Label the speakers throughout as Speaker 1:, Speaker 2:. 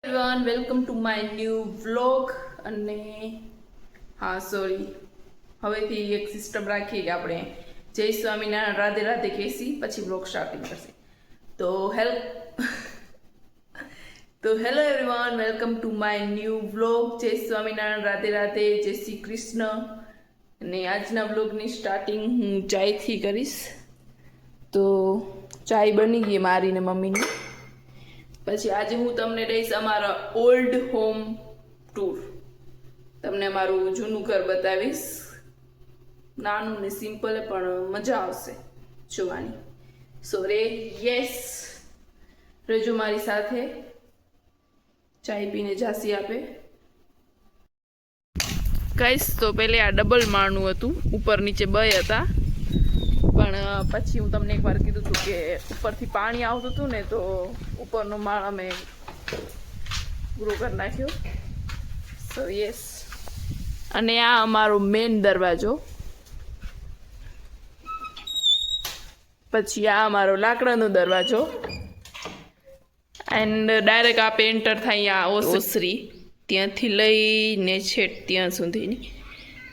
Speaker 1: Everyone welcome to my new vlog. અને હા sorry, હવેથી એક સિસ્ટમ રાખીએ કે આપણે જય સ્વામિનારાયણ રાધે રાધે કહેશી પછી વ્લોગ સ્ટાર્ટિંગ કરશે. તો hello everyone, welcome to my new vlog. જય સ્વામિનારાયણ રાધે રાધે, જય શ્રી કૃષ્ણ. અને આજના વ્લોગની સ્ટાર્ટિંગ હું ચાયથી કરીશ. તો ચાય બની ગઈ મારી ને મમ્મીની. પછી આજે હું તમને રહીશ અમારા ઓલ્ડ હોમ ટૂર. તમને અમારું જૂનું ઘર બતાવીશ. નાનું ને સિમ્પલ પણ મજા આવશે જોવાની. સો યસ, રેજો મારી સાથે. ચાય પીને જાસી આપે કહીશ. તો પેલે આ ડબલ માળનું હતું, ઉપર નીચે બે હતા. પણ પછી હું તમને એકવાર કીધું હતું કે ઉપરથી પાણી આવતું હતું ને, તો ઉપરનો માળ અમે ગ્રો કરી નાખ્યો. સો યસ. અને આ અમારો મેન દરવાજો. પછી આ અમારો લાકડાનો દરવાજો. એન્ડ ડાયરેક્ટ આપે એન્ટર થાય આ ઓસરી, ત્યાંથી લઈને છેટ ત્યાં સુધીની.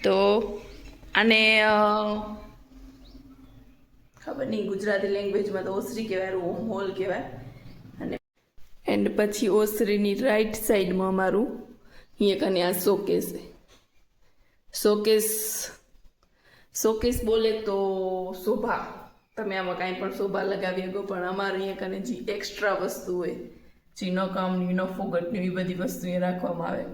Speaker 1: તો આને ખબર નહીં ગુજરાતી લેંગ્વેજમાં તો ઓસરી કહેવાય, હોલ કહેવાય. અને એન્ડ પછી ઓસરીની રાઈટ સાઈડમાં અમારું અહીંયા કને આ શોકેસ છે. શોકેસ બોલે તો શોભા, તમે આમાં કાંઈ પણ શોભા લગાવી શકો. પણ અમારે અહીંયા કને જે એક્સ્ટ્રા વસ્તુ હોય, જે ન કામની ન ફોગટની, એ બધી વસ્તુ અહીંયા રાખવામાં આવે.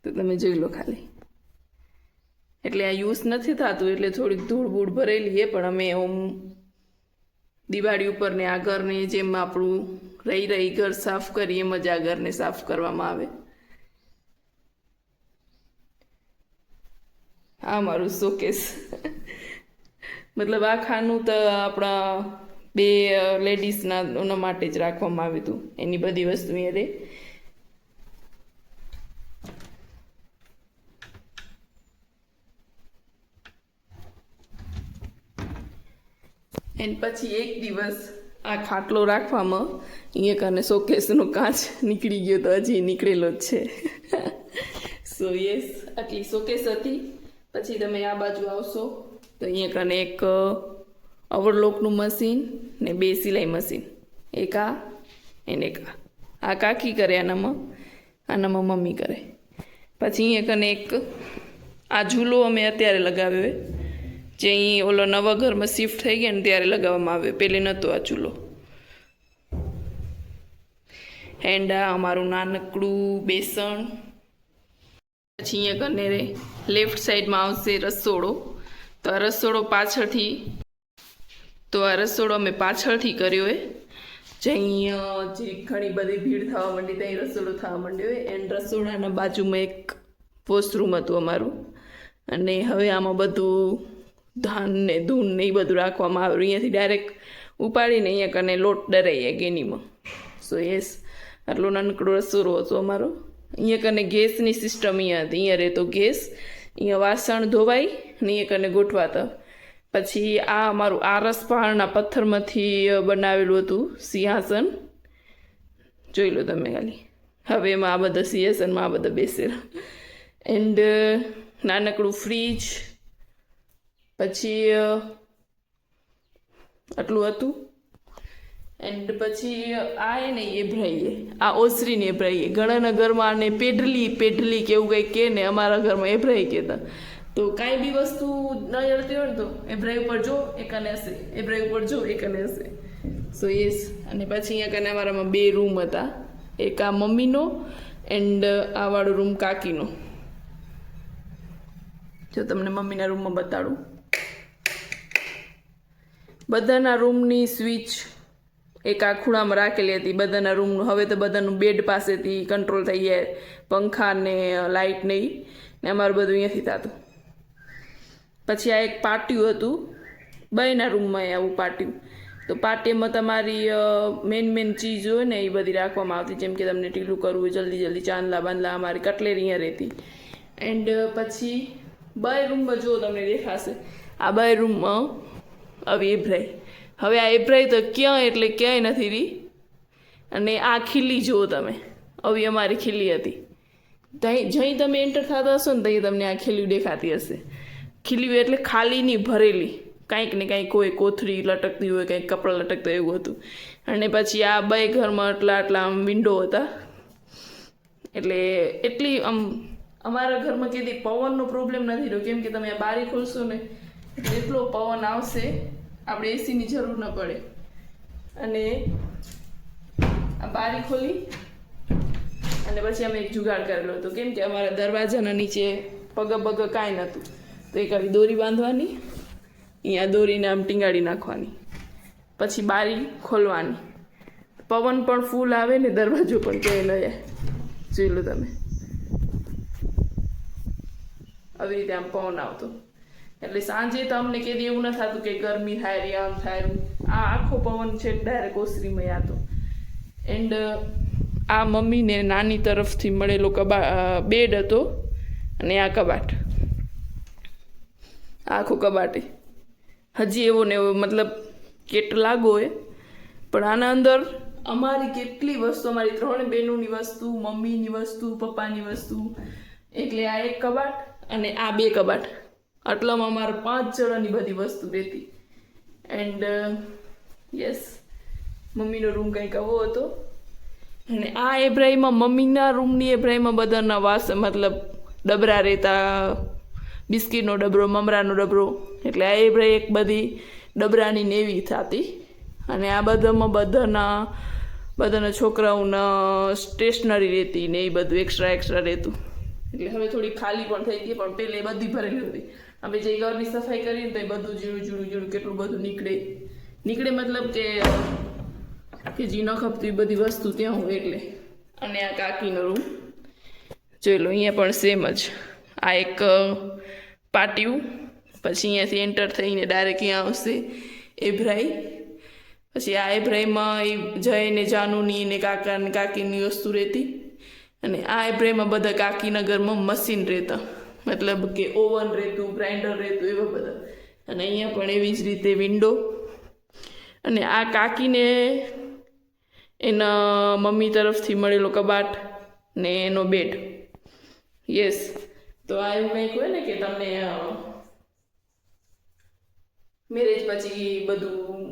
Speaker 1: તો તમે જોઈ લો ખાલી. એટલે આ યુઝ નથી થતું, એટલે થોડીક ધૂળ બૂળ ભરેલી છે. પણ અમે દિવાળી ઉપર ને આ ઘરને જેમ આપણું રહી ઘર સાફ કરીએ એમ જ આ ઘરને સાફ કરવામાં આવે. આ મારું શોકેસ. મતલબ આ ખાનું તો આપણા બે લેડીઝના એના માટે જ રાખવામાં આવ્યું હતું. એની બધી વસ્તુ એ રે. એન્ડ પછી એક દિવસ આ ખાટલો રાખવામાં અહીંયા કારણે શોકેસનો કાચ નીકળી ગયો, તો હજી નીકળેલો જ છે. સો યસ, આટલી શોકેસ હતી. પછી તમે આ બાજુ આવશો તો અહીંયા કારણે એક ઓવરલોકનું મશીન ને બે સિલાઈ મશીન, એક આ એને એક આ કાકી કરે, આનામાં મમ્મી કરે. પછી અહીંયા કારણે એક આ ઝૂલો અમે અત્યારે લગાવ્યો, જે અહીં ઓલો નવા ઘરમાં શિફ્ટ થઈ ગયા ને ત્યારે લગાવવામાં આવ્યો, પહેલે નહોતો આ ચૂલો. એન્ડ આ અમારું નાનકડું બેસણ. પછી અહીંયા કને લેફ્ટ સાઈડમાં આવશે રસોડો. તો આ રસોડો અમે પાછળથી કર્યો હોય. જે અહીંયા જે ઘણી બધી ભીડ થવા માંડી, ત્યાં રસોડો થવા માંડ્યો હોય. એન્ડ રસોડાના બાજુમાં એક વોશરૂમ હતું અમારું. અને હવે આમાં બધું ધાન ને ધૂન ને એ બધું રાખવામાં આવ્યું. અહીંયાથી ડાયરેક્ટ ઉપાડીને અહીંયા કને લોટ ડરાઈએ ગેનીમાં. સો યસ, આટલો નાનકડો રસોડો હતો અમારો. અહીંયા કને ગેસની સિસ્ટમ અહીંયા હતી. અહીંયા રહેતો ગેસ, અહીંયા વાસણ ધોવાય ને અહીંયા કને ગોઠવાતા. પછી આ અમારું આરસ પહાડના પથ્થરમાંથી બનાવેલું હતું સિંહાસન. જોઈ લો તમે ખાલી. હવે એમાં આ બધા સિંહાસનમાં આ બધા બેસેલા. એન્ડ નાનકડું ફ્રીજ. પછી આટલું હતું. એન્ડ પછી આ ને એ ભરાઈએ, આ ઓસરીને એ ભરાઈએ. ઘણાના ઘરમાં આને પેઢલી કે એવું કંઈક કહે ને, અમારા ઘરમાં એ ભરાઈ કહેતા. તો કાંઈ બી વસ્તુ ન જડતી હોય ને તો એ ભરાઈ ઉપર જો એક અને હશે, એ ભરાઈ ઉપર જો એક અને હશે. સો યસ. અને પછી અહીંયા કને અમારામાં બે રૂમ હતા, એક આ મમ્મીનો એન્ડ આ વાળો રૂમ કાકીનો. જો તમને મમ્મીના રૂમમાં બતાડું. બધાના રૂમની સ્વિચ એક આ ખૂણામાં રાખેલી હતી બધાના રૂમનું. હવે તો બધાનું બેડ પાસેથી કંટ્રોલ થઈ જાય, પંખા ને લાઇટ નહીં ને અમારું બધું અહીંયાથી થતું. પછી આ એક પાટિયું હતું, બેના રૂમમાં આવું પાટિયું. તો પાટિયામાં તમારી મેન ચીજ હોય ને એ બધી રાખવામાં આવતી, જેમ કે તમને ટીલું કરવું હોય જલ્દી ચાંદલા બાંદલા, અમારી કટલેરી અહીંયા રહેતી. એન્ડ પછી બે રૂમમાં જો તમને દેખાશે, આ બે રૂમમાં હવે એભરાઈ. હવે આ એભરાઈ તો ક્યાંય એટલે ક્યાંય નથી રહી. અને આ ખીલી જુઓ તમે, આવી અમારી ખીલી હતી. જઈ તમે એન્ટર થતા હશો ને ત્યાં તમને આ ખીલ્યું દેખાતી હશે. ખીલ્યું એટલે ખાલીની ભરેલી, કાંઈક ને કાંઈક હોય, કોથળી લટકતી હોય, કંઈક કપડાં લટકતા એવું હતું. અને પછી આ બે ઘરમાં આટલા આમ વિન્ડો હતા. એટલે એટલી આમ અમારા ઘરમાં કીધી પવનનો પ્રોબ્લેમ નથી રહ્યો, કેમ કે તમે આ બારી ખોલશો ને એટલે એટલો પવન આવશે, આપણે એસીની જરૂર ન પડે. અને આ બારી ખોલી અને પછી અમે એક જુગાડ કરેલો હતો, કેમ કે અમારા દરવાજાના નીચે પગ કાંઈ નહોતું. તો એક આવી દોરી બાંધવાની, અહીંયા દોરીને આમ ટીંગાડી નાખવાની, પછી બારી ખોલવાની. પવન પણ ફૂલ આવે ને દરવાજો પણ ક્યાંય ન જાય. જોઈ લો તમે, આવી રીતે આમ પવન આવતો. એટલે સાંજે તો અમને કદી એવું ન થતું કે ગરમી થાય રે આમ થાય. આ આખો પવન છે ડાયરેક્ટ ઓસરીમાં આવતો. એન્ડ આ મમ્મીને નાની તરફથી મળેલો બેડ હતો અને આ કબાટ, આખો કબાટે હજી એવો ને એવો, મતલબ કેટલા હોય પણ આના અંદર અમારી કેટલી વસ્તુ, અમારી 3 બહેનોની વસ્તુ, મમ્મીની વસ્તુ, પપ્પાની વસ્તુ. એટલે આ એક કબાટ અને આ 2 કબાટ, આટલામાં અમારા 5 જણાની બધી વસ્તુ રહેતી. એન્ડ યસ, મમ્મીનો રૂમ કંઈક આવો હતો. અને આ એબ્રાહીમાં મમ્મીના રૂમની એબ્રાહીમાં બધાના મતલબ ડબરા રહેતા, બિસ્કીટનો ડબરો, મમરાનો ડબરો. એટલે આ એબ્રાહી એક બધી ડબરાની નેવી થતી. અને આ બધાના છોકરાઓના સ્ટેશનરી રહેતી ને એ બધું એક્સ્ટ્રા રહેતું. એટલે હવે થોડી ખાલી પણ થઈ ગઈ, પણ પહેલે બધી ભરેલી હતી. હવે જે ઘરની સફાઈ કરીને તો એ બધું ઝીણું કેટલું બધું નીકળે મતલબ કે જે ન ખપતી બધી વસ્તુ ત્યાં હોય એટલે. અને આ કાકીનો રૂમ જોઈ લો, અહીંયા પણ સેમ જ. આ એક પાટિયું, પછી અહીંયાથી એન્ટર થઈને ડાયરેક્ટ અહીંયા આવશે એબ્રાહી. પછી આ એબ્રાહીમાં એ જય ને જાનુની ને કાકા ને કાકીની વસ્તુ રહેતી. અને આ એબ્રાહીમાં બધા કાકીના ઘરમાં મશીન રહેતા, મતલબ કે ઓવન રહેતું, ગ્રાઇન્ડર રહેતું, એવા બધા. અને અહીંયા પણ એવી જ રીતે વિન્ડો. અને આ કાકીને એના મમ્મી તરફથી મળેલો કબાટ ને એનો બેડ. યસ, તો આ એવું કંઈક હોય ને કે તમને મેરેજ પછી બધું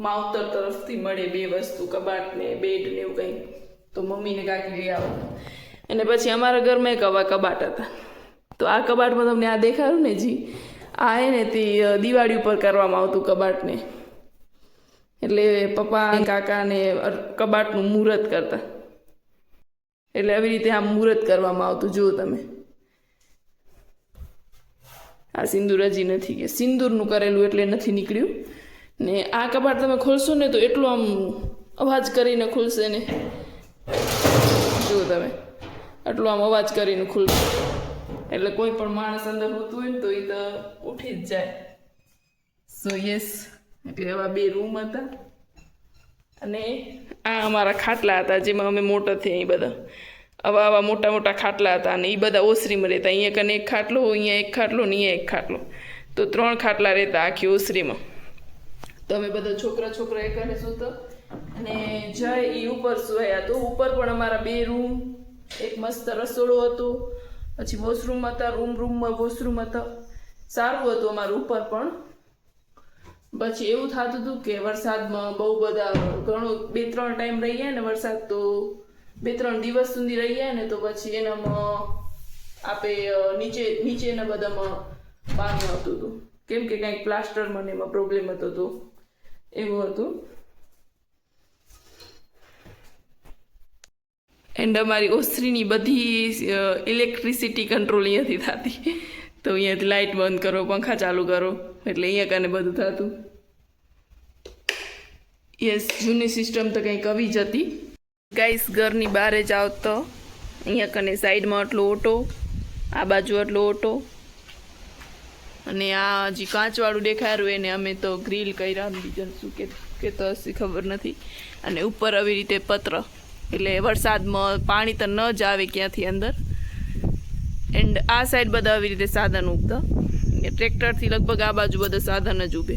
Speaker 1: માવતર તરફથી મળે 2 વસ્તુ, કબાટ ને બેડ ને એવું કંઈક. તો મમ્મીને કાકી લઈ આવો. અને પછી અમારા ઘરમાં એક આવા કબાટ હતા. તો આ કબાટમાં તમને આ દેખાડું ને જી, આ હે ને તે દિવાળી ઉપર કરવામાં આવતું કબાટને. એટલે પપ્પા કાકાને કબાટનું મુહૂર્ત કરતા. એટલે આવી રીતે આ મુહૂર્ત કરવામાં આવતું. જુઓ તમે, આ સિંદૂર હજી નથી કે સિંદૂરનું કરેલું એટલે નથી નીકળ્યું. ને આ કબાટ તમે ખોલશો ને તો એટલું આમ અવાજ કરીને ખુલશે ને, જુઓ તમે, આટલો આમ અવાજ કરીને ખુલશે. એટલે કોઈ પણ માણસ અંદર હોતું હોય ને તો એ તો ઉઠી જ જાય. સો યસ, એટલે એવા 2 રૂમ હતા. અને આ અમારા ખાટલા હતા, જેમાં અમે મોટા થયા. એ બધા આવા મોટા ખાટલા હતા. અને એ બધા ઓસરીમાં રહેતા. અહીંયા કને એક ખાટલો, અહીંયા એક ખાટલો ને અહીંયા એક ખાટલો. તો 3 ખાટલા રહેતા આખી ઓસરીમાં. તો અમે બધા છોકરા એકને સૂતો. અને જય એ ઉપર સુવાયા. તો ઉપર પણ અમારા 2 રૂમ, એક મસ્ત રસોડો હતો, પછી વોશરૂમ હતા, રૂમમાં વોશરૂમ હતા. સારું હતું અમારું ઉપર પણ. પછી એવું થતું હતું કે વરસાદમાં બહુ બધા ઘણો 2-3 ટાઈમ રહી ગયા ને વરસાદ, તો 2-3 દિવસ સુધી રહી ગયા ને, તો પછી એનામાં નીચેના બધામાં પાણી આવતું હતું, કેમ કે કંઈક પ્લાસ્ટરમાં એમાં પ્રોબ્લેમ હતો. તો એવું હતું. એન્ડ અમારી ઓસરીની બધી ઇલેક્ટ્રિસિટી કંટ્રોલ અહીંયાથી થતી. તો અહીંયાથી લાઇટ બંધ કરો, પંખા ચાલુ કરો, એટલે અહીંયા કને બધું થતું. યસ, જૂની સિસ્ટમ તો કંઈક આવી જ હતી. ગાઈસ, ઘરની બહાર જ આવતો અહીંયા કને સાઈડમાં આટલો ઓટો, આ બાજુ આટલો ઓટો, અને આ જે કાચવાળું દેખાયું એને અમે તો ગ્રીલ કર્યા, બીજા શું કે તો ખબર નથી. અને ઉપર આવી રીતે પત્ર, એટલે વરસાદમાં પાણી તો ન જ આવે ક્યાંથી અંદર. એન્ડ આ સાઈડ બધા આવી રીતે સાધન ઉગતા. ટ્રેક્ટરથી લગભગ આ બાજુ બધા સાધન જ ઉભે.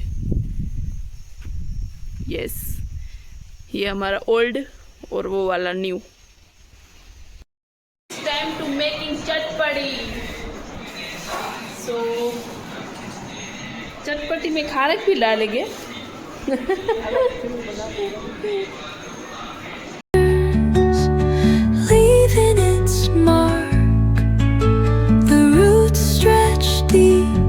Speaker 1: યસ, ये हमारा ओल्ड और वो वाला न्यू. making चटपटी. So चटपटी में खारक भी डालेंगे.
Speaker 2: Leaving its mark, the roots stretch deep,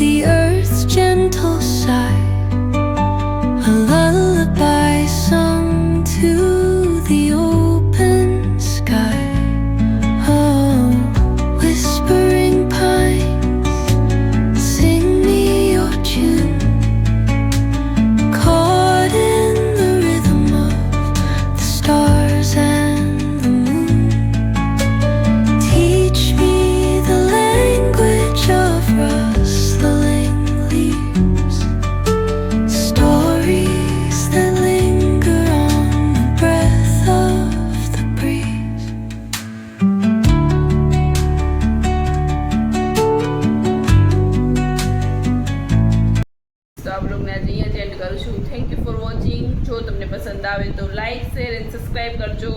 Speaker 2: the earth's gentle sigh, a lullaby sung to the open sky. Oh, whispering pines, sing me your tune, caught in the rhythm of the stars and the moon. Teach me the language of rustling leaves, stories that linger on the breath of the breeze.
Speaker 1: તો આ બ્લોગને આજે અહીંયા જ and કરું છું. Thank you for watching. જો તમને પસંદ આવે તો લાઈક શેર એન્ડ સબસ્ક્રાઈબ કરજો.